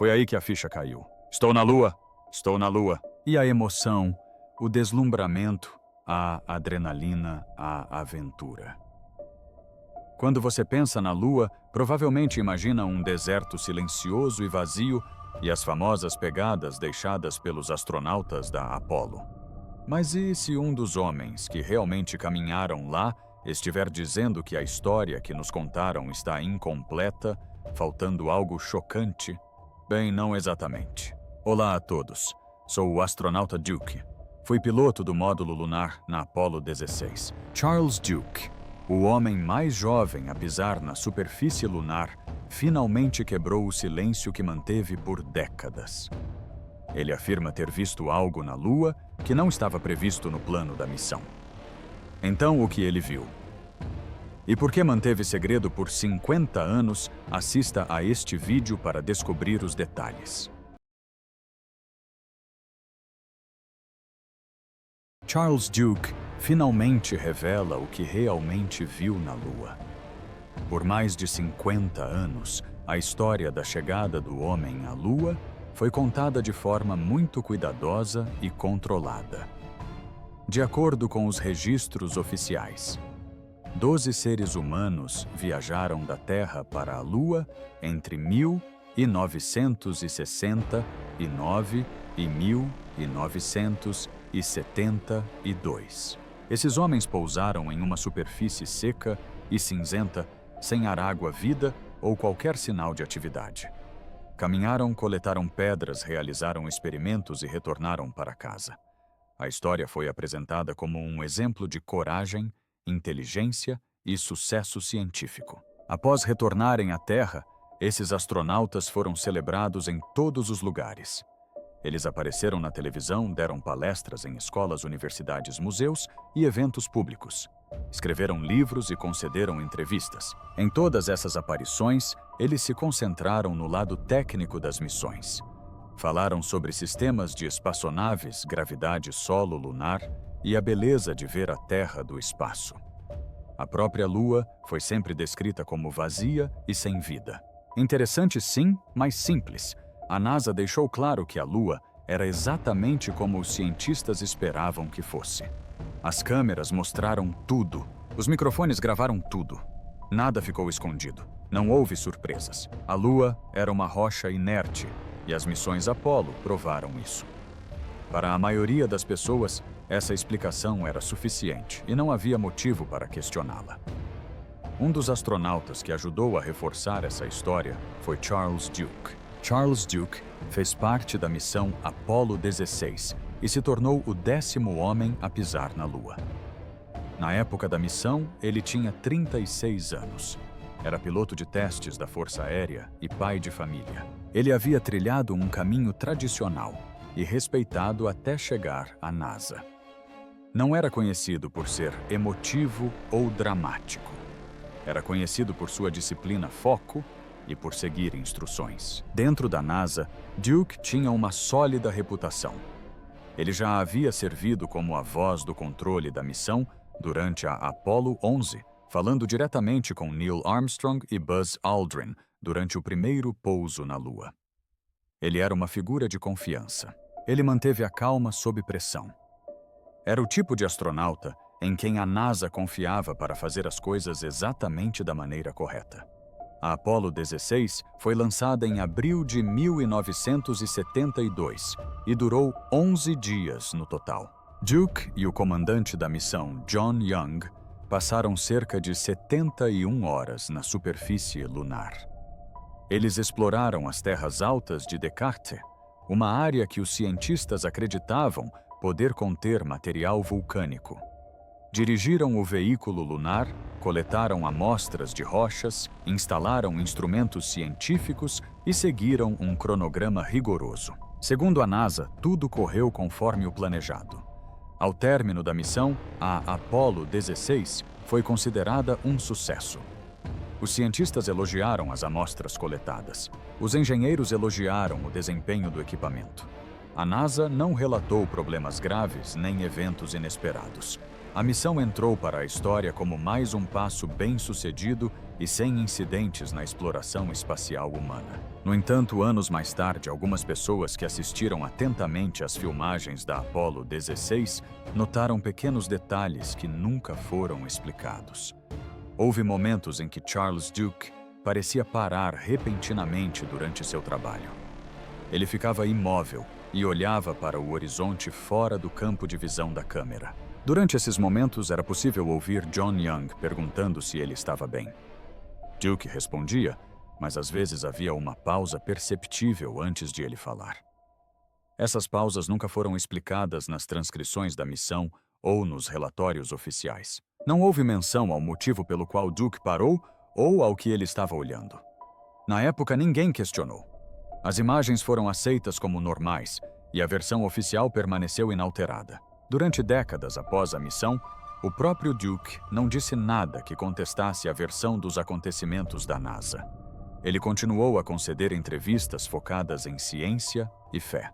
Foi aí que a ficha caiu. Estou na Lua! Estou na Lua! E a emoção, o deslumbramento, a adrenalina, a aventura. Quando você pensa na Lua, provavelmente imagina um deserto silencioso e vazio e as famosas pegadas deixadas pelos astronautas da Apollo. Mas e se um dos homens que realmente caminharam lá estiver dizendo que a história que nos contaram está incompleta, faltando algo chocante? Bem, não exatamente. Olá a todos. Sou o astronauta Duke. Fui piloto do módulo lunar na Apollo 16. Charles Duke, o homem mais jovem a pisar na superfície lunar, finalmente quebrou o silêncio que manteve por décadas. Ele afirma ter visto algo na Lua que não estava previsto no plano da missão. Então, o que ele viu? E por que manteve segredo por 50 anos? Assista a este vídeo para descobrir os detalhes. Charles Duke finalmente revela o que realmente viu na Lua. Por mais de 50 anos, a história da chegada do homem à Lua foi contada de forma muito cuidadosa e controlada. De acordo com os registros oficiais, 12 seres humanos viajaram da Terra para a Lua entre 1969 e 1972. Esses homens pousaram em uma superfície seca e cinzenta, sem ar, água, vida ou qualquer sinal de atividade. Caminharam, coletaram pedras, realizaram experimentos e retornaram para casa. A história foi apresentada como um exemplo de coragem, inteligência e sucesso científico. Após retornarem à Terra, esses astronautas foram celebrados em todos os lugares. Eles apareceram na televisão, deram palestras em escolas, universidades, museus e eventos públicos. Escreveram livros e concederam entrevistas. Em todas essas aparições, eles se concentraram no lado técnico das missões. Falaram sobre sistemas de espaçonaves, gravidade solo lunar e a beleza de ver a Terra do espaço. A própria Lua foi sempre descrita como vazia e sem vida. Interessante sim, mas simples. A NASA deixou claro que a Lua era exatamente como os cientistas esperavam que fosse. As câmeras mostraram tudo. Os microfones gravaram tudo. Nada ficou escondido. Não houve surpresas. A Lua era uma rocha inerte e as missões Apollo provaram isso. Para a maioria das pessoas, essa explicação era suficiente e não havia motivo para questioná-la. Um dos astronautas que ajudou a reforçar essa história foi Charles Duke. Charles Duke fez parte da missão Apollo 16 e se tornou o 10º homem a pisar na Lua. Na época da missão, ele tinha 36 anos. Era piloto de testes da Força Aérea e pai de família. Ele havia trilhado um caminho tradicional e respeitado até chegar à NASA. Não era conhecido por ser emotivo ou dramático. Era conhecido por sua disciplina, foco e por seguir instruções. Dentro da NASA, Duke tinha uma sólida reputação. Ele já havia servido como a voz do controle da missão durante a Apollo 11, falando diretamente com Neil Armstrong e Buzz Aldrin durante o primeiro pouso na Lua. Ele era uma figura de confiança. Ele manteve a calma sob pressão. Era o tipo de astronauta em quem a NASA confiava para fazer as coisas exatamente da maneira correta. A Apollo 16 foi lançada em abril de 1972 e durou 11 dias no total. Duke e o comandante da missão, John Young, passaram cerca de 71 horas na superfície lunar. Eles exploraram as terras altas de Descartes, uma área que os cientistas acreditavam poder conter material vulcânico. Dirigiram o veículo lunar, coletaram amostras de rochas, instalaram instrumentos científicos e seguiram um cronograma rigoroso. Segundo a NASA, tudo correu conforme o planejado. Ao término da missão, a Apollo 16 foi considerada um sucesso. Os cientistas elogiaram as amostras coletadas. Os engenheiros elogiaram o desempenho do equipamento. A NASA não relatou problemas graves nem eventos inesperados. A missão entrou para a história como mais um passo bem-sucedido e sem incidentes na exploração espacial humana. No entanto, anos mais tarde, algumas pessoas que assistiram atentamente às filmagens da Apollo 16 notaram pequenos detalhes que nunca foram explicados. Houve momentos em que Charles Duke parecia parar repentinamente durante seu trabalho. Ele ficava imóvel e olhava para o horizonte fora do campo de visão da câmera. Durante esses momentos, era possível ouvir John Young perguntando se ele estava bem. Duke respondia, mas às vezes havia uma pausa perceptível antes de ele falar. Essas pausas nunca foram explicadas nas transcrições da missão ou nos relatórios oficiais. Não houve menção ao motivo pelo qual Duke parou ou ao que ele estava olhando. Na época, ninguém questionou. As imagens foram aceitas como normais e a versão oficial permaneceu inalterada. Durante décadas após a missão, o próprio Duke não disse nada que contestasse a versão dos acontecimentos da NASA. Ele continuou a conceder entrevistas focadas em ciência e fé.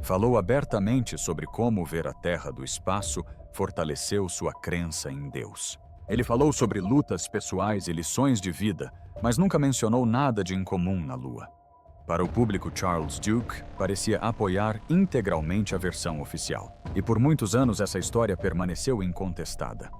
Falou abertamente sobre como ver a Terra do espaço fortaleceu sua crença em Deus. Ele falou sobre lutas pessoais e lições de vida, mas nunca mencionou nada de incomum na Lua. Para o público, Charles Duke parecia apoiar integralmente a versão oficial, e por muitos anos essa história permaneceu incontestada.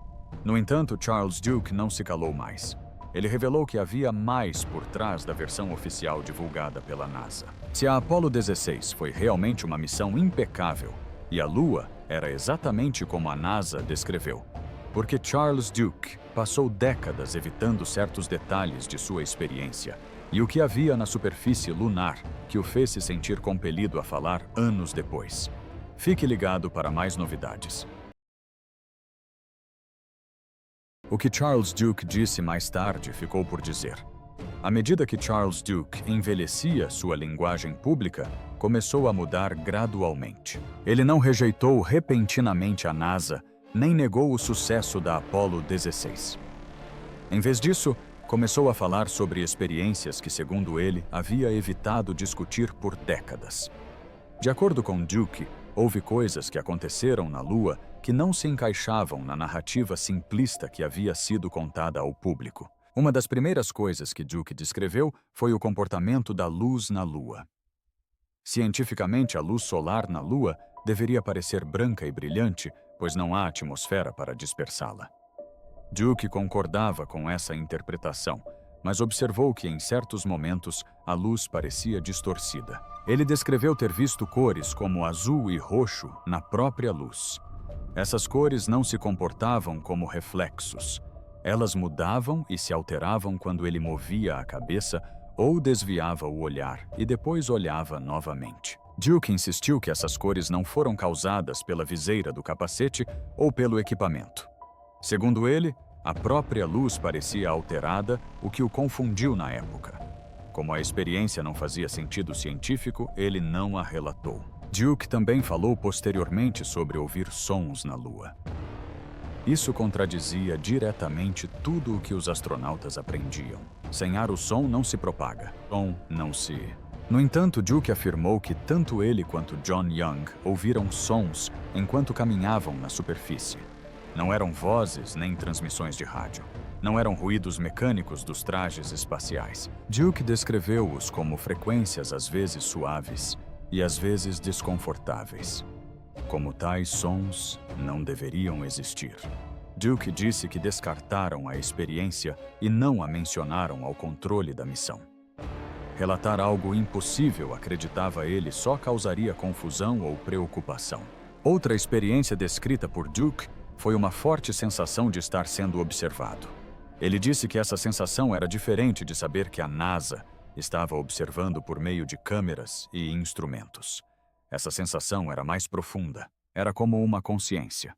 No entanto, Charles Duke não se calou mais. Ele revelou que havia mais por trás da versão oficial divulgada pela NASA. Se a Apollo 16 foi realmente uma missão impecável, e a Lua era exatamente como a NASA descreveu, porque Charles Duke passou décadas evitando certos detalhes de sua experiência, e o que havia na superfície lunar que o fez se sentir compelido a falar anos depois. Fique ligado para mais novidades. O que Charles Duke disse mais tarde ficou por dizer. À medida que Charles Duke envelhecia, sua linguagem pública começou a mudar gradualmente. Ele não rejeitou repentinamente a NASA, nem negou o sucesso da Apollo 16. Em vez disso, começou a falar sobre experiências que, segundo ele, havia evitado discutir por décadas. De acordo com Duke, houve coisas que aconteceram na Lua que não se encaixavam na narrativa simplista que havia sido contada ao público. Uma das primeiras coisas que Duke descreveu foi o comportamento da luz na Lua. Cientificamente, a luz solar na Lua deveria parecer branca e brilhante, pois não há atmosfera para dispersá-la. Duke concordava com essa interpretação, mas observou que em certos momentos a luz parecia distorcida. Ele descreveu ter visto cores como azul e roxo na própria luz. Essas cores não se comportavam como reflexos. Elas mudavam e se alteravam quando ele movia a cabeça ou desviava o olhar e depois olhava novamente. Duke insistiu que essas cores não foram causadas pela viseira do capacete ou pelo equipamento. Segundo ele, a própria luz parecia alterada, o que o confundiu na época. Como a experiência não fazia sentido científico, ele não a relatou. Duke também falou posteriormente sobre ouvir sons na Lua. Isso contradizia diretamente tudo o que os astronautas aprendiam. Sem ar, o som não se propaga. Som não se... No entanto, Duke afirmou que tanto ele quanto John Young ouviram sons enquanto caminhavam na superfície. Não eram vozes nem transmissões de rádio. Não eram ruídos mecânicos dos trajes espaciais. Duke descreveu-os como frequências às vezes suaves e às vezes desconfortáveis. Como tais sons não deveriam existir. Duke disse que descartaram a experiência e não a mencionaram ao controle da missão. Relatar algo impossível, acreditava ele, só causaria confusão ou preocupação. Outra experiência descrita por Duke foi uma forte sensação de estar sendo observado. Ele disse que essa sensação era diferente de saber que a NASA estava observando por meio de câmeras e instrumentos. Essa sensação era mais profunda, era como uma consciência.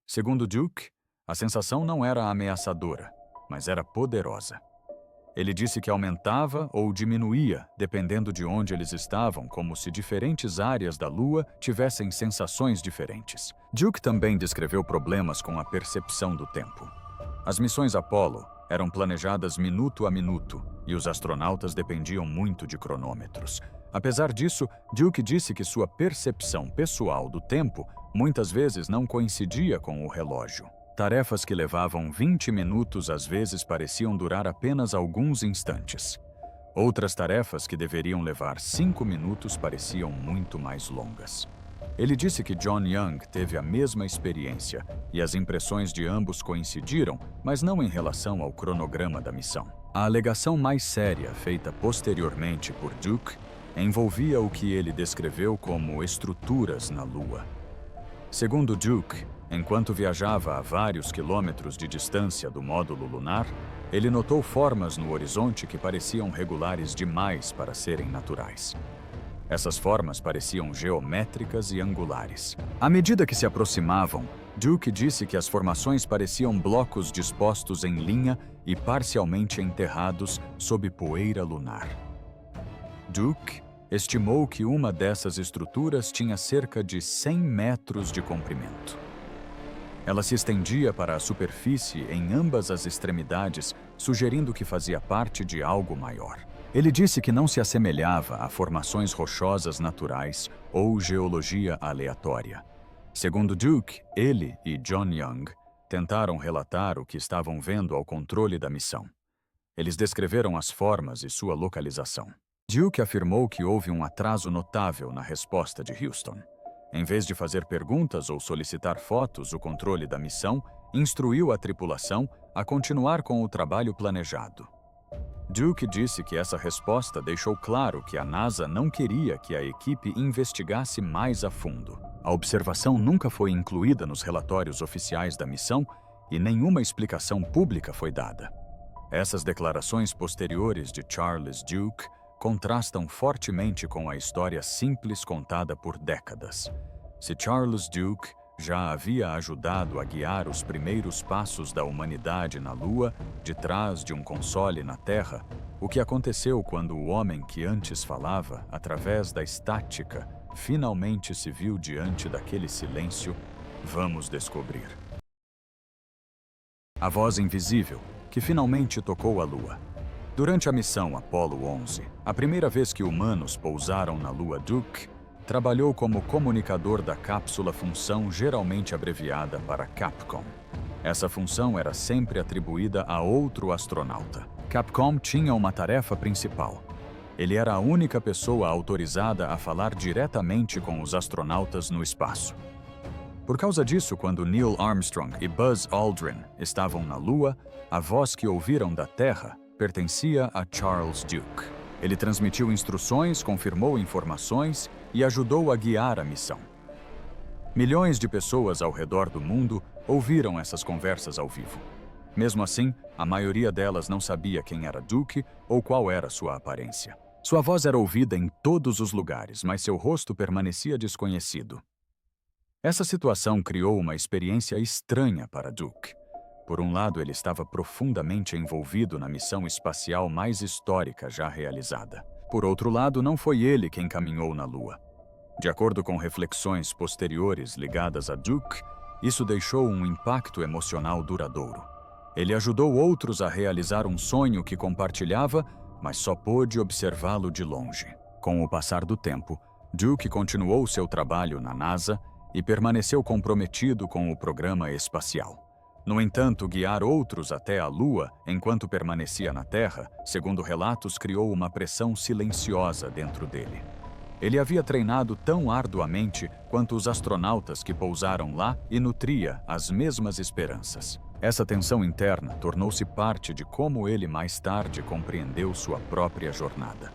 Segundo Duke, a sensação não era ameaçadora, mas era poderosa. Ele disse que aumentava ou diminuía, dependendo de onde eles estavam, como se diferentes áreas da Lua tivessem sensações diferentes. Duke também descreveu problemas com a percepção do tempo. As missões Apollo eram planejadas minuto a minuto e os astronautas dependiam muito de cronômetros. Apesar disso, Duke disse que sua percepção pessoal do tempo muitas vezes não coincidia com o relógio. Tarefas que levavam 20 minutos às vezes pareciam durar apenas alguns instantes. Outras tarefas que deveriam levar 5 minutos pareciam muito mais longas. Ele disse que John Young teve a mesma experiência e as impressões de ambos coincidiram, mas não em relação ao cronograma da missão. A alegação mais séria feita posteriormente por Duke envolvia o que ele descreveu como estruturas na Lua. Segundo Duke, enquanto viajava a vários quilômetros de distância do módulo lunar, ele notou formas no horizonte que pareciam regulares demais para serem naturais. Essas formas pareciam geométricas e angulares. À medida que se aproximavam, Duke disse que as formações pareciam blocos dispostos em linha e parcialmente enterrados sob poeira lunar. Duke estimou que uma dessas estruturas tinha cerca de 100 metros de comprimento. Ela se estendia para a superfície em ambas as extremidades, sugerindo que fazia parte de algo maior. Ele disse que não se assemelhava a formações rochosas naturais ou geologia aleatória. Segundo Duke, ele e John Young tentaram relatar o que estavam vendo ao controle da missão. Eles descreveram as formas e sua localização. Duke afirmou que houve um atraso notável na resposta de Houston. Em vez de fazer perguntas ou solicitar fotos, o controle da missão instruiu a tripulação a continuar com o trabalho planejado. Duke disse que essa resposta deixou claro que a NASA não queria que a equipe investigasse mais a fundo. A observação nunca foi incluída nos relatórios oficiais da missão e nenhuma explicação pública foi dada. Essas declarações posteriores de Charles Duke contrastam fortemente com a história simples contada por décadas. Se Charles Duke já havia ajudado a guiar os primeiros passos da humanidade na Lua, de trás de um console na Terra, o que aconteceu quando o homem que antes falava, através da estática, finalmente se viu diante daquele silêncio, vamos descobrir. A voz invisível, que finalmente tocou a Lua. Durante a missão Apollo 11, a primeira vez que humanos pousaram na Lua, Duke trabalhou como comunicador da cápsula, função geralmente abreviada para Capcom. Essa função era sempre atribuída a outro astronauta. Capcom tinha uma tarefa principal. Ele era a única pessoa autorizada a falar diretamente com os astronautas no espaço. Por causa disso, quando Neil Armstrong e Buzz Aldrin estavam na Lua, a voz que ouviram da Terra pertencia a Charles Duke. Ele transmitiu instruções, confirmou informações e ajudou a guiar a missão. Milhões de pessoas ao redor do mundo ouviram essas conversas ao vivo. Mesmo assim, a maioria delas não sabia quem era Duke ou qual era sua aparência. Sua voz era ouvida em todos os lugares, mas seu rosto permanecia desconhecido. Essa situação criou uma experiência estranha para Duke. Por um lado, ele estava profundamente envolvido na missão espacial mais histórica já realizada. Por outro lado, não foi ele quem caminhou na Lua. De acordo com reflexões posteriores ligadas a Duke, isso deixou um impacto emocional duradouro. Ele ajudou outros a realizar um sonho que compartilhava, mas só pôde observá-lo de longe. Com o passar do tempo, Duke continuou seu trabalho na NASA e permaneceu comprometido com o programa espacial. No entanto, guiar outros até a Lua enquanto permanecia na Terra, segundo relatos, criou uma pressão silenciosa dentro dele. Ele havia treinado tão arduamente quanto os astronautas que pousaram lá e nutria as mesmas esperanças. Essa tensão interna tornou-se parte de como ele mais tarde compreendeu sua própria jornada.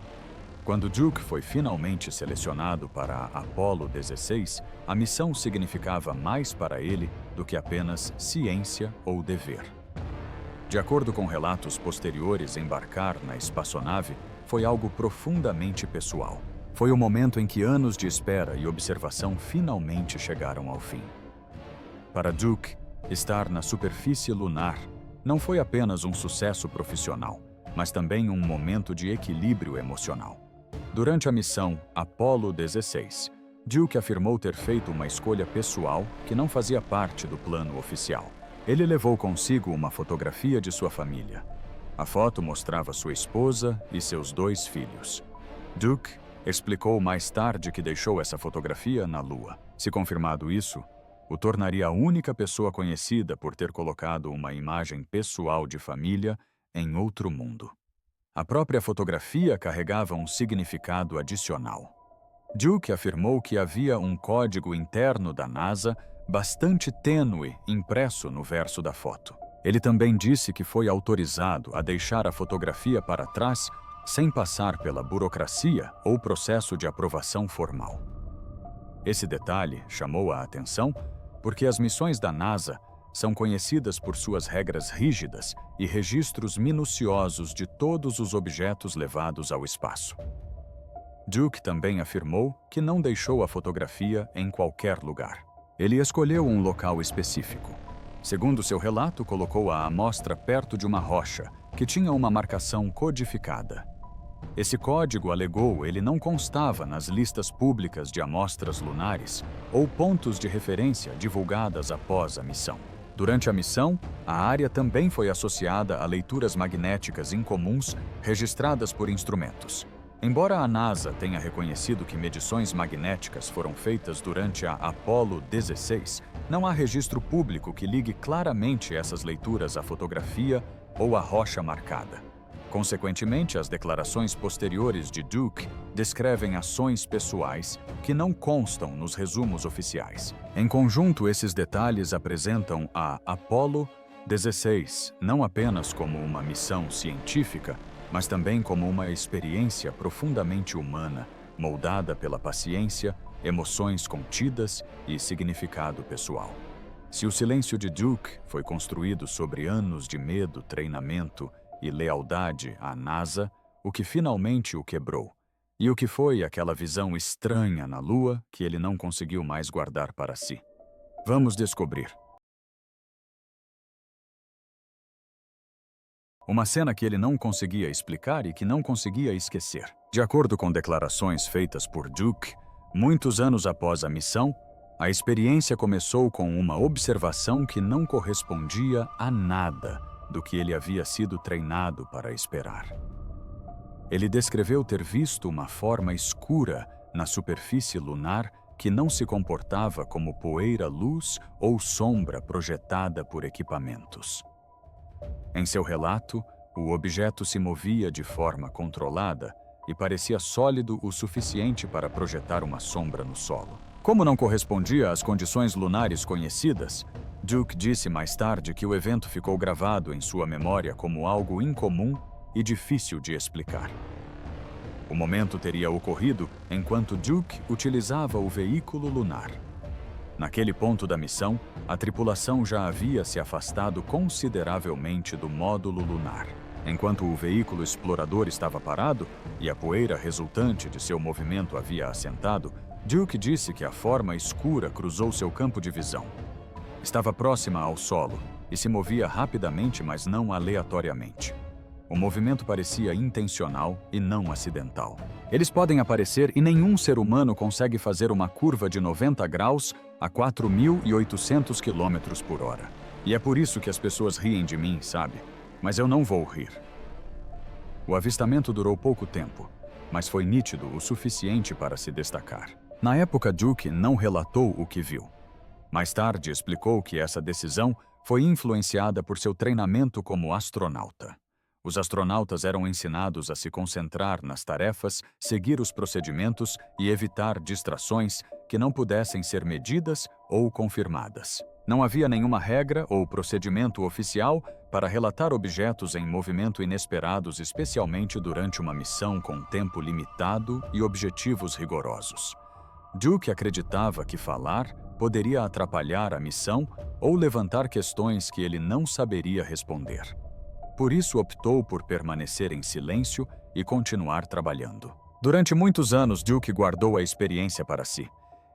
Quando Duke foi finalmente selecionado para a Apollo 16, a missão significava mais para ele do que apenas ciência ou dever. De acordo com relatos posteriores, embarcar na espaçonave foi algo profundamente pessoal. Foi o momento em que anos de espera e observação finalmente chegaram ao fim. Para Duke, estar na superfície lunar não foi apenas um sucesso profissional, mas também um momento de equilíbrio emocional. Durante a missão Apollo 16, Duke afirmou ter feito uma escolha pessoal que não fazia parte do plano oficial. Ele levou consigo uma fotografia de sua família. A foto mostrava sua esposa e seus 2 filhos. Duke Explicou mais tarde que deixou essa fotografia na Lua. Se confirmado isso, o tornaria a única pessoa conhecida por ter colocado uma imagem pessoal de família em outro mundo. A própria fotografia carregava um significado adicional. Duke afirmou que havia um código interno da NASA bastante tênue impresso no verso da foto. Ele também disse que foi autorizado a deixar a fotografia para trás sem passar pela burocracia ou processo de aprovação formal. Esse detalhe chamou a atenção porque as missões da NASA são conhecidas por suas regras rígidas e registros minuciosos de todos os objetos levados ao espaço. Duke também afirmou que não deixou a fotografia em qualquer lugar. Ele escolheu um local específico. Segundo seu relato, colocou a amostra perto de uma rocha, que tinha uma marcação codificada. Esse código, alegou, ele não constava nas listas públicas de amostras lunares ou pontos de referência divulgadas após a missão. Durante a missão, a área também foi associada a leituras magnéticas incomuns registradas por instrumentos. Embora a NASA tenha reconhecido que medições magnéticas foram feitas durante a Apollo 16, não há registro público que ligue claramente essas leituras à fotografia ou à rocha marcada. Consequentemente, as declarações posteriores de Duke descrevem ações pessoais que não constam nos resumos oficiais. Em conjunto, esses detalhes apresentam a Apollo 16 não apenas como uma missão científica, mas também como uma experiência profundamente humana, moldada pela paciência, emoções contidas e significado pessoal. Se o silêncio de Duke foi construído sobre anos de medo, treinamento e lealdade à NASA, o que finalmente o quebrou? E o que foi aquela visão estranha na Lua que ele não conseguiu mais guardar para si? Vamos descobrir. Uma cena que ele não conseguia explicar e que não conseguia esquecer. De acordo com declarações feitas por Duke, muitos anos após a missão, a experiência começou com uma observação que não correspondia a nada do que ele havia sido treinado para esperar. Ele descreveu ter visto uma forma escura na superfície lunar que não se comportava como poeira, luz ou sombra projetada por equipamentos. Em seu relato, o objeto se movia de forma controlada e parecia sólido o suficiente para projetar uma sombra no solo. Como não correspondia às condições lunares conhecidas, Duke disse mais tarde que o evento ficou gravado em sua memória como algo incomum e difícil de explicar. O momento teria ocorrido enquanto Duke utilizava o veículo lunar. Naquele ponto da missão, a tripulação já havia se afastado consideravelmente do módulo lunar. Enquanto o veículo explorador estava parado e a poeira resultante de seu movimento havia assentado, Duke disse que a forma escura cruzou seu campo de visão. Estava próxima ao solo e se movia rapidamente, mas não aleatoriamente. O movimento parecia intencional e não acidental. Eles podem aparecer e nenhum ser humano consegue fazer uma curva de 90 graus a 4.800 km por hora. E é por isso que as pessoas riem de mim, sabe? Mas eu não vou rir. O avistamento durou pouco tempo, mas foi nítido o suficiente para se destacar. Na época, Duke não relatou o que viu. Mais tarde, explicou que essa decisão foi influenciada por seu treinamento como astronauta. Os astronautas eram ensinados a se concentrar nas tarefas, seguir os procedimentos e evitar distrações que não pudessem ser medidas ou confirmadas. Não havia nenhuma regra ou procedimento oficial para relatar objetos em movimento inesperados, especialmente durante uma missão com tempo limitado e objetivos rigorosos. Duke acreditava que falar poderia atrapalhar a missão ou levantar questões que ele não saberia responder. Por isso optou por permanecer em silêncio e continuar trabalhando. Durante muitos anos, Duke guardou a experiência para si.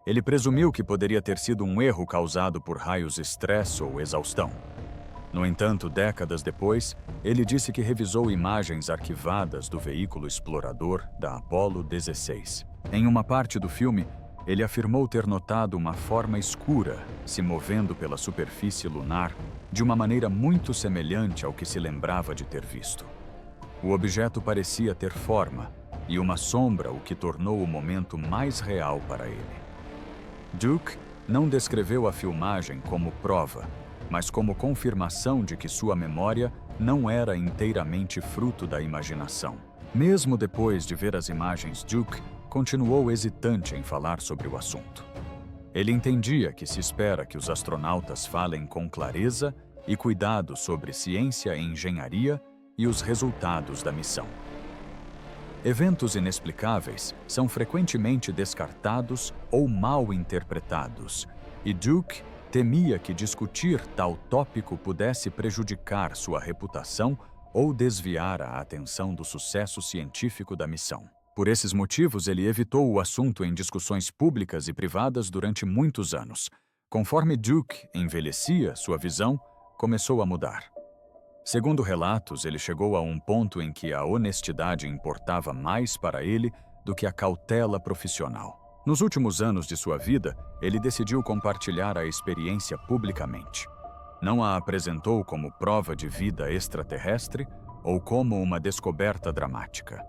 Ele presumiu que poderia ter sido um erro causado por raios estresse ou exaustão. No entanto, décadas depois, ele disse que revisou imagens arquivadas do veículo explorador da Apollo 16. Em uma parte do filme, ele afirmou ter notado uma forma escura se movendo pela superfície lunar de uma maneira muito semelhante ao que se lembrava de ter visto. O objeto parecia ter forma, e uma sombra o que tornou o momento mais real para ele. Duke não descreveu a filmagem como prova, mas como confirmação de que sua memória não era inteiramente fruto da imaginação. Mesmo depois de ver as imagens, Duke continuou hesitante em falar sobre o assunto. Ele entendia que se espera que os astronautas falem com clareza e cuidado sobre ciência e engenharia e os resultados da missão. Eventos inexplicáveis são frequentemente descartados ou mal interpretados, e Duke temia que discutir tal tópico pudesse prejudicar sua reputação ou desviar a atenção do sucesso científico da missão. Por esses motivos, ele evitou o assunto em discussões públicas e privadas durante muitos anos. Conforme Duke envelhecia, sua visão começou a mudar. Segundo relatos, ele chegou a um ponto em que a honestidade importava mais para ele do que a cautela profissional. Nos últimos anos de sua vida, ele decidiu compartilhar a experiência publicamente. Não a apresentou como prova de vida extraterrestre ou como uma descoberta dramática.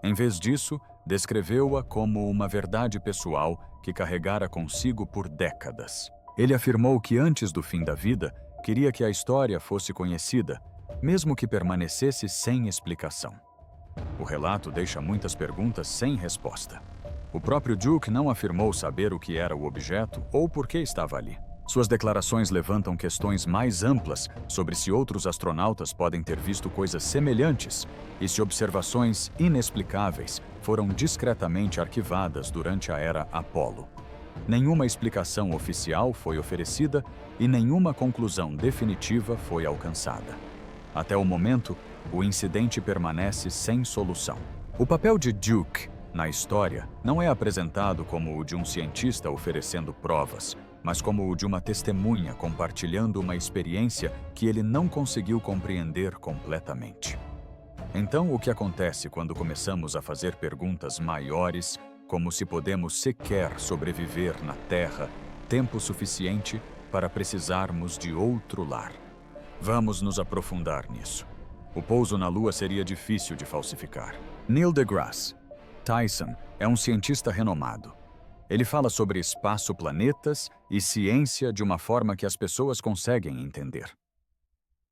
Em vez disso, descreveu-a como uma verdade pessoal que carregara consigo por décadas. Ele afirmou que antes do fim da vida, queria que a história fosse conhecida, mesmo que permanecesse sem explicação. O relato deixa muitas perguntas sem resposta. O próprio Duke não afirmou saber o que era o objeto ou por que estava ali. Suas declarações levantam questões mais amplas sobre se outros astronautas podem ter visto coisas semelhantes e se observações inexplicáveis foram discretamente arquivadas durante a era Apollo. Nenhuma explicação oficial foi oferecida e nenhuma conclusão definitiva foi alcançada. Até o momento, o incidente permanece sem solução. O papel de Duke na história não é apresentado como o de um cientista oferecendo provas, mas como o de uma testemunha compartilhando uma experiência que ele não conseguiu compreender completamente. Então, o que acontece quando começamos a fazer perguntas maiores, como se podemos sequer sobreviver na Terra tempo suficiente para precisarmos de outro lar? Vamos nos aprofundar nisso. O pouso na Lua seria difícil de falsificar. Neil deGrasse Tyson é um cientista renomado. Ele fala sobre espaço, planetas e ciência de uma forma que as pessoas conseguem entender.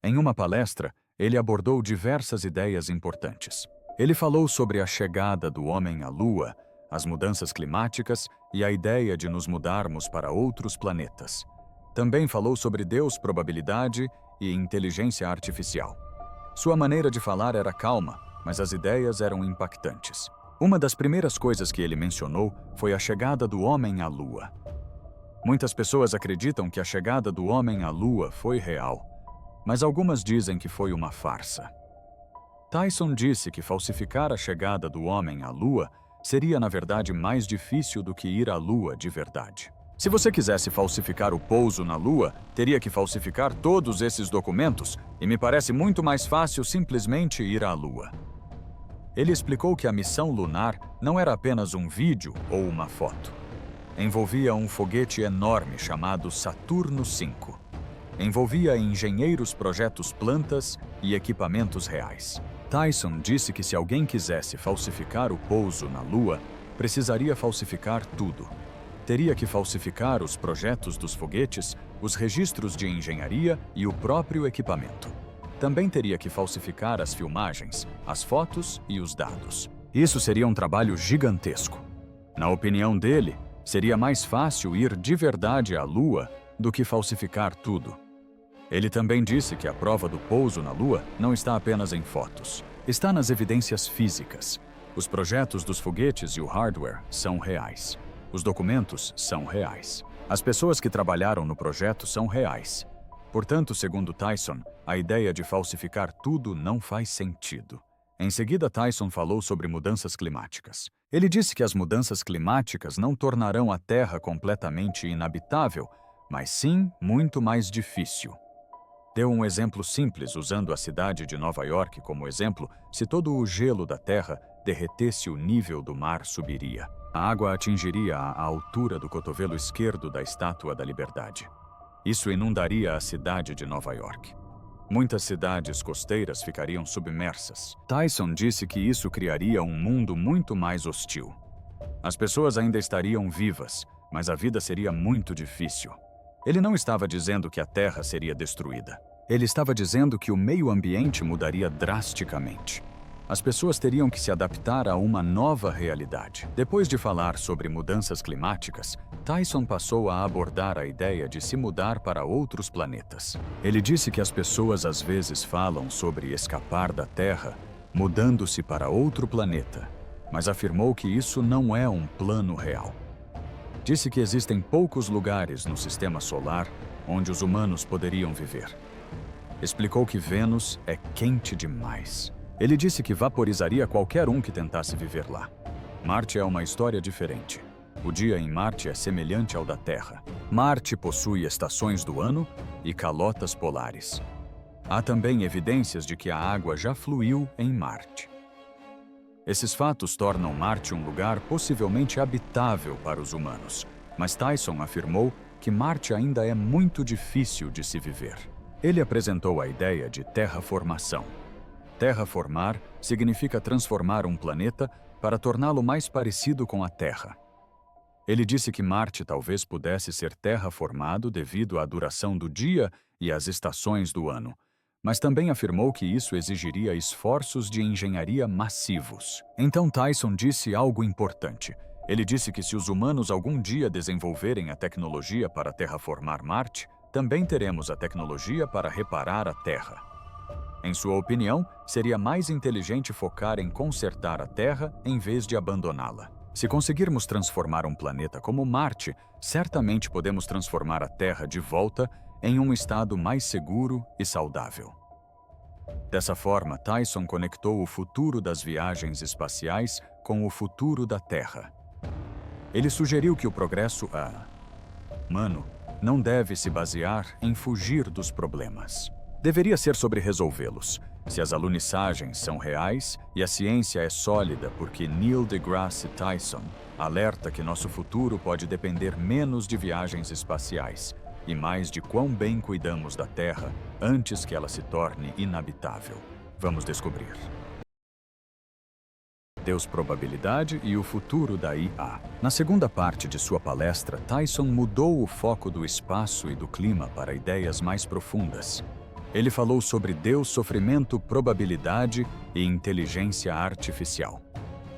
Em uma palestra, ele abordou diversas ideias importantes. Ele falou sobre a chegada do homem à Lua, as mudanças climáticas e a ideia de nos mudarmos para outros planetas. Também falou sobre Deus, probabilidade e inteligência artificial. Sua maneira de falar era calma, mas as ideias eram impactantes. Uma das primeiras coisas que ele mencionou foi a chegada do homem à Lua. Muitas pessoas acreditam que a chegada do homem à Lua foi real, mas algumas dizem que foi uma farsa. Tyson disse que falsificar a chegada do homem à Lua seria, na verdade, mais difícil do que ir à Lua de verdade. Se você quisesse falsificar o pouso na Lua, teria que falsificar todos esses documentos, e me parece muito mais fácil simplesmente ir à Lua. Ele explicou que a missão lunar não era apenas um vídeo ou uma foto. Envolvia um foguete enorme chamado Saturno V. Envolvia engenheiros, projetos, plantas e equipamentos reais. Tyson disse que se alguém quisesse falsificar o pouso na Lua, precisaria falsificar tudo. Teria que falsificar os projetos dos foguetes, os registros de engenharia e o próprio equipamento. Também teria que falsificar as filmagens, as fotos e os dados. Isso seria um trabalho gigantesco. Na opinião dele, seria mais fácil ir de verdade à Lua do que falsificar tudo. Ele também disse que a prova do pouso na Lua não está apenas em fotos. Está nas evidências físicas. Os projetos dos foguetes e o hardware são reais. Os documentos são reais. As pessoas que trabalharam no projeto são reais. Portanto, segundo Tyson, a ideia de falsificar tudo não faz sentido. Em seguida, Tyson falou sobre mudanças climáticas. Ele disse que as mudanças climáticas não tornarão a Terra completamente inabitável, mas sim muito mais difícil. Deu um exemplo simples usando a cidade de Nova York como exemplo. Se todo o gelo da Terra derretesse, o nível do mar subiria. A água atingiria a altura do cotovelo esquerdo da Estátua da Liberdade. Isso inundaria a cidade de Nova York. Muitas cidades costeiras ficariam submersas. Tyson disse que isso criaria um mundo muito mais hostil. As pessoas ainda estariam vivas, mas a vida seria muito difícil. Ele não estava dizendo que a Terra seria destruída. Ele estava dizendo que o meio ambiente mudaria drasticamente. As pessoas teriam que se adaptar a uma nova realidade. Depois de falar sobre mudanças climáticas, Tyson passou a abordar a ideia de se mudar para outros planetas. Ele disse que as pessoas às vezes falam sobre escapar da Terra, mudando-se para outro planeta, mas afirmou que isso não é um plano real. Disse que existem poucos lugares no sistema solar onde os humanos poderiam viver. Explicou que Vênus é quente demais. Ele disse que vaporizaria qualquer um que tentasse viver lá. Marte é uma história diferente. O dia em Marte é semelhante ao da Terra. Marte possui estações do ano e calotas polares. Há também evidências de que a água já fluiu em Marte. Esses fatos tornam Marte um lugar possivelmente habitável para os humanos, mas Tyson afirmou que Marte ainda é muito difícil de se viver. Ele apresentou a ideia de terraformação. Terraformar significa transformar um planeta para torná-lo mais parecido com a Terra. Ele disse que Marte talvez pudesse ser terraformado devido à duração do dia e às estações do ano, mas também afirmou que isso exigiria esforços de engenharia massivos. Então Tyson disse algo importante. Ele disse que se os humanos algum dia desenvolverem a tecnologia para terraformar Marte, também teremos a tecnologia para reparar a Terra. Em sua opinião, seria mais inteligente focar em consertar a Terra em vez de abandoná-la. Se conseguirmos transformar um planeta como Marte, certamente podemos transformar a Terra de volta em um estado mais seguro e saudável. Dessa forma, Tyson conectou o futuro das viagens espaciais com o futuro da Terra. Ele sugeriu que o progresso humano não deve se basear em fugir dos problemas. Deveria ser sobre resolvê-los. Se as alunissagens são reais e a ciência é sólida, porque Neil deGrasse Tyson alerta que nosso futuro pode depender menos de viagens espaciais e mais de quão bem cuidamos da Terra antes que ela se torne inabitável. Vamos descobrir. Deus, probabilidade e o futuro da IA. Na segunda parte de sua palestra, Tyson mudou o foco do espaço e do clima para ideias mais profundas. Ele falou sobre Deus, sofrimento, probabilidade e inteligência artificial.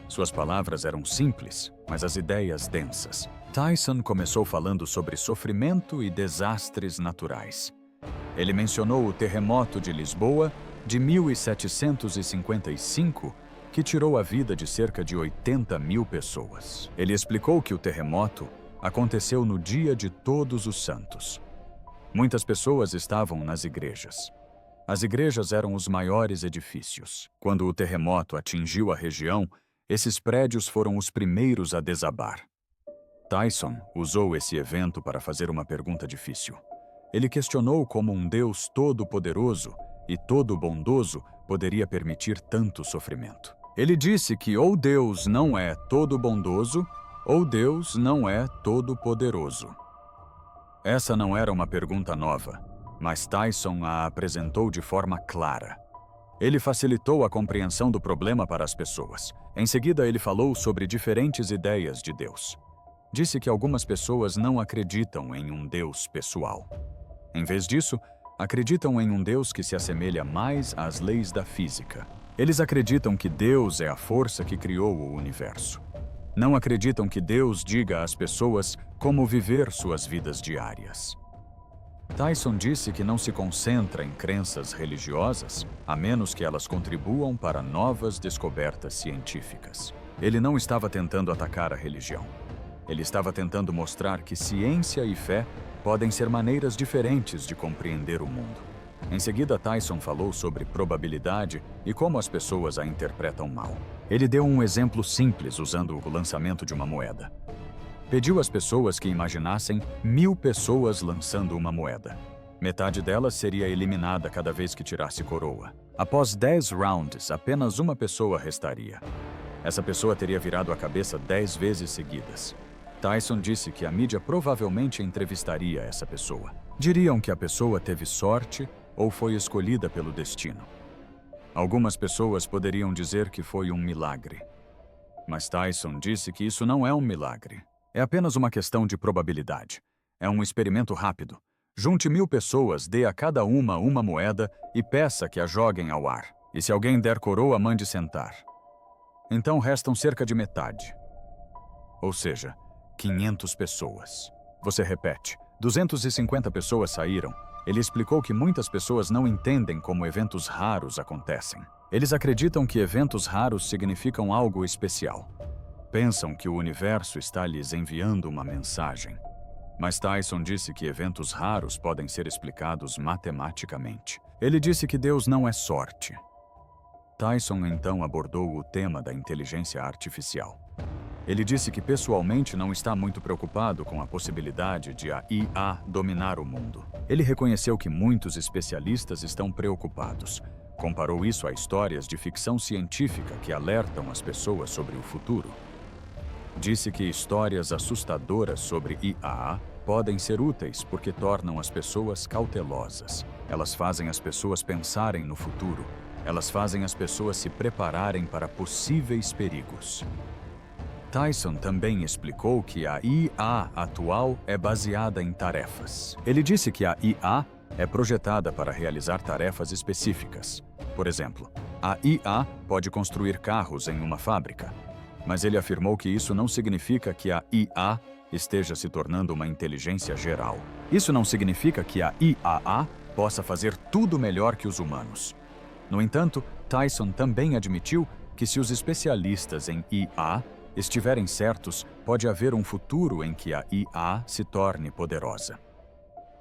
Suas palavras eram simples, mas as ideias densas. Tyson começou falando sobre sofrimento e desastres naturais. Ele mencionou o terremoto de Lisboa de 1755, que tirou a vida de cerca de 80.000 pessoas. Ele explicou que o terremoto aconteceu no Dia de Todos os Santos. Muitas pessoas estavam nas igrejas. As igrejas eram os maiores edifícios. Quando o terremoto atingiu a região, esses prédios foram os primeiros a desabar. Tyson usou esse evento para fazer uma pergunta difícil. Ele questionou como um Deus todo-poderoso e todo-bondoso poderia permitir tanto sofrimento. Ele disse que ou Deus não é todo-bondoso, ou Deus não é todo-poderoso. Essa não era uma pergunta nova, mas Tyson a apresentou de forma clara. Ele facilitou a compreensão do problema para as pessoas. Em seguida, ele falou sobre diferentes ideias de Deus. Disse que algumas pessoas não acreditam em um Deus pessoal. Em vez disso, acreditam em um Deus que se assemelha mais às leis da física. Eles acreditam que Deus é a força que criou o universo. Não acreditam que Deus diga às pessoas como viver suas vidas diárias. Tyson disse que não se concentra em crenças religiosas, a menos que elas contribuam para novas descobertas científicas. Ele não estava tentando atacar a religião. Ele estava tentando mostrar que ciência e fé podem ser maneiras diferentes de compreender o mundo. Em seguida, Tyson falou sobre probabilidade e como as pessoas a interpretam mal. Ele deu um exemplo simples usando o lançamento de uma moeda. Pediu às pessoas que imaginassem 1.000 pessoas lançando uma moeda. Metade delas seria eliminada cada vez que tirasse coroa. Após 10 rounds, apenas uma pessoa restaria. Essa pessoa teria virado a cabeça 10 vezes seguidas. Tyson disse que a mídia provavelmente entrevistaria essa pessoa. Diriam que a pessoa teve sorte ou foi escolhida pelo destino. Algumas pessoas poderiam dizer que foi um milagre. Mas Tyson disse que isso não é um milagre. É apenas uma questão de probabilidade. É um experimento rápido. Junte 1000 pessoas, dê a cada uma moeda e peça que a joguem ao ar. E se alguém der coroa, mande sentar. Então restam cerca de metade. Ou seja, 500 pessoas. Você repete, 250 pessoas saíram. Ele explicou que muitas pessoas não entendem como eventos raros acontecem. Eles acreditam que eventos raros significam algo especial. Pensam que o universo está lhes enviando uma mensagem. Mas Tyson disse que eventos raros podem ser explicados matematicamente. Ele disse que Deus não é sorte. Tyson então abordou o tema da inteligência artificial. Ele disse que pessoalmente não está muito preocupado com a possibilidade de a IA dominar o mundo. Ele reconheceu que muitos especialistas estão preocupados. Comparou isso a histórias de ficção científica que alertam as pessoas sobre o futuro. Disse que histórias assustadoras sobre IA podem ser úteis porque tornam as pessoas cautelosas. Elas fazem as pessoas pensarem no futuro. Elas fazem as pessoas se prepararem para possíveis perigos. Tyson também explicou que a IA atual é baseada em tarefas. Ele disse que a IA é projetada para realizar tarefas específicas. Por exemplo, a IA pode construir carros em uma fábrica, mas ele afirmou que isso não significa que a IA esteja se tornando uma inteligência geral. Isso não significa que a IAA possa fazer tudo melhor que os humanos. No entanto, Tyson também admitiu que se os especialistas em IA estiverem certos, pode haver um futuro em que a IA se torne poderosa.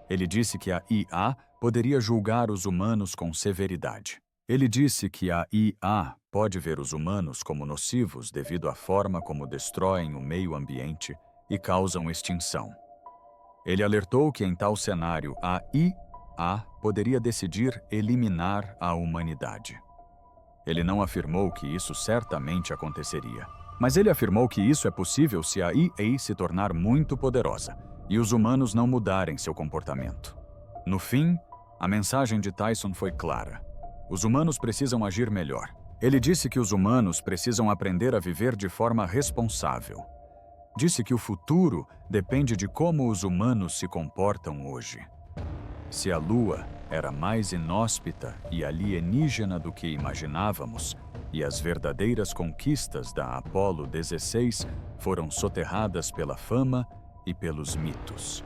Ele disse que a IA poderia julgar os humanos com severidade. Ele disse que a IA pode ver os humanos como nocivos devido à forma como destroem o meio ambiente e causam extinção. Ele alertou que em tal cenário a IA poderia decidir eliminar a humanidade. Ele não afirmou que isso certamente aconteceria. Mas ele afirmou que isso é possível se a IA se tornar muito poderosa e os humanos não mudarem seu comportamento. No fim, a mensagem de Tyson foi clara. Os humanos precisam agir melhor. Ele disse que os humanos precisam aprender a viver de forma responsável. Disse que o futuro depende de como os humanos se comportam hoje. Se a Lua era mais inóspita e alienígena do que imaginávamos, e as verdadeiras conquistas da Apollo 16 foram soterradas pela fama e pelos mitos.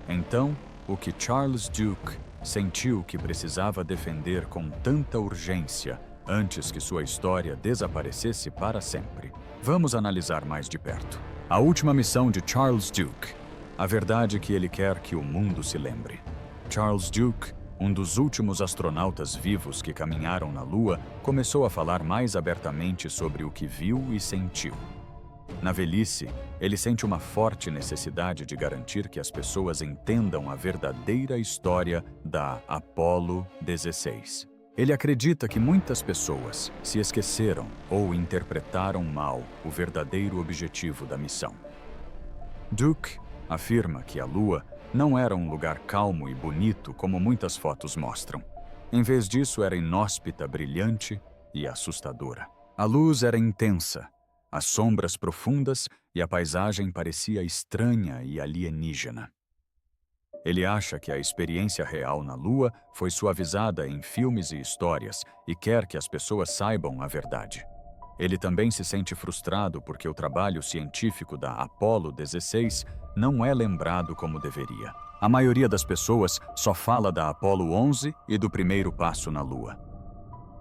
Então, o que Charles Duke sentiu que precisava defender com tanta urgência antes que sua história desaparecesse para sempre. Vamos analisar mais de perto. A última missão de Charles Duke. A verdade que ele quer que o mundo se lembre. Charles Duke, um dos últimos astronautas vivos que caminharam na Lua, começou a falar mais abertamente sobre o que viu e sentiu. Na velhice, ele sente uma forte necessidade de garantir que as pessoas entendam a verdadeira história da Apollo 16. Ele acredita que muitas pessoas se esqueceram ou interpretaram mal o verdadeiro objetivo da missão. Duke afirma que a Lua não era um lugar calmo e bonito como muitas fotos mostram. Em vez disso, era inóspita, brilhante e assustadora. A luz era intensa, as sombras profundas e a paisagem parecia estranha e alienígena. Ele acha que a experiência real na Lua foi suavizada em filmes e histórias e quer que as pessoas saibam a verdade. Ele também se sente frustrado porque o trabalho científico da Apollo 16 não é lembrado como deveria. A maioria das pessoas só fala da Apollo 11 e do primeiro passo na Lua.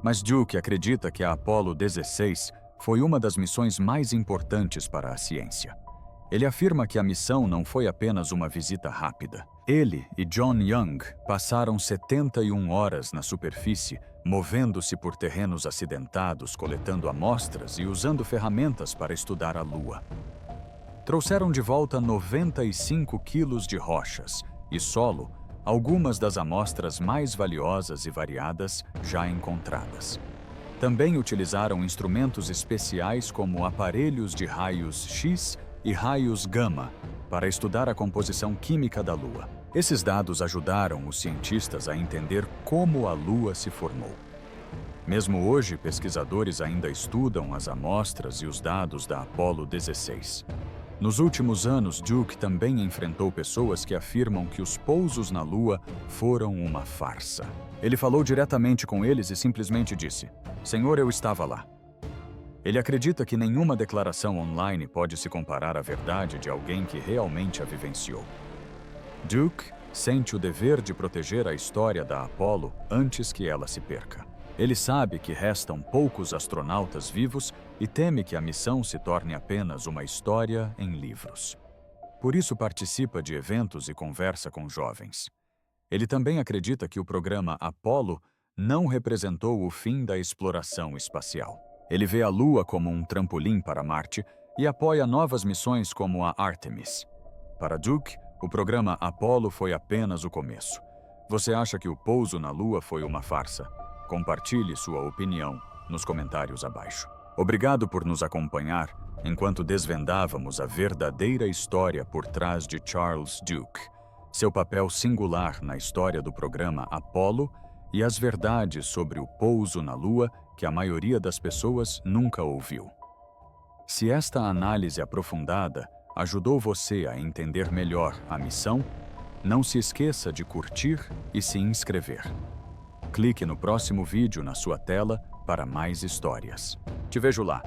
Mas Duke acredita que a Apollo 16 foi uma das missões mais importantes para a ciência. Ele afirma que a missão não foi apenas uma visita rápida. Ele e John Young passaram 71 horas na superfície, movendo-se por terrenos acidentados, coletando amostras e usando ferramentas para estudar a Lua. Trouxeram de volta 95 quilos de rochas e solo, algumas das amostras mais valiosas e variadas já encontradas. Também utilizaram instrumentos especiais como aparelhos de raios X e raios gama para estudar a composição química da Lua. Esses dados ajudaram os cientistas a entender como a Lua se formou. Mesmo hoje, pesquisadores ainda estudam as amostras e os dados da Apollo 16. Nos últimos anos, Duke também enfrentou pessoas que afirmam que os pousos na Lua foram uma farsa. Ele falou diretamente com eles e simplesmente disse: "Senhor, eu estava lá." Ele acredita que nenhuma declaração online pode se comparar à verdade de alguém que realmente a vivenciou. Duke sente o dever de proteger a história da Apollo antes que ela se perca. Ele sabe que restam poucos astronautas vivos e teme que a missão se torne apenas uma história em livros. Por isso participa de eventos e conversa com jovens. Ele também acredita que o programa Apollo não representou o fim da exploração espacial. Ele vê a Lua como um trampolim para Marte e apoia novas missões como a Artemis. Para Duke, o programa Apollo foi apenas o começo. Você acha que o pouso na Lua foi uma farsa? Compartilhe sua opinião nos comentários abaixo. Obrigado por nos acompanhar enquanto desvendávamos a verdadeira história por trás de Charles Duke, seu papel singular na história do programa Apollo e as verdades sobre o pouso na Lua que a maioria das pessoas nunca ouviu. Se esta análise aprofundada ajudou você a entender melhor a missão, não se esqueça de curtir e se inscrever. Clique no próximo vídeo na sua tela para mais histórias. Te vejo lá!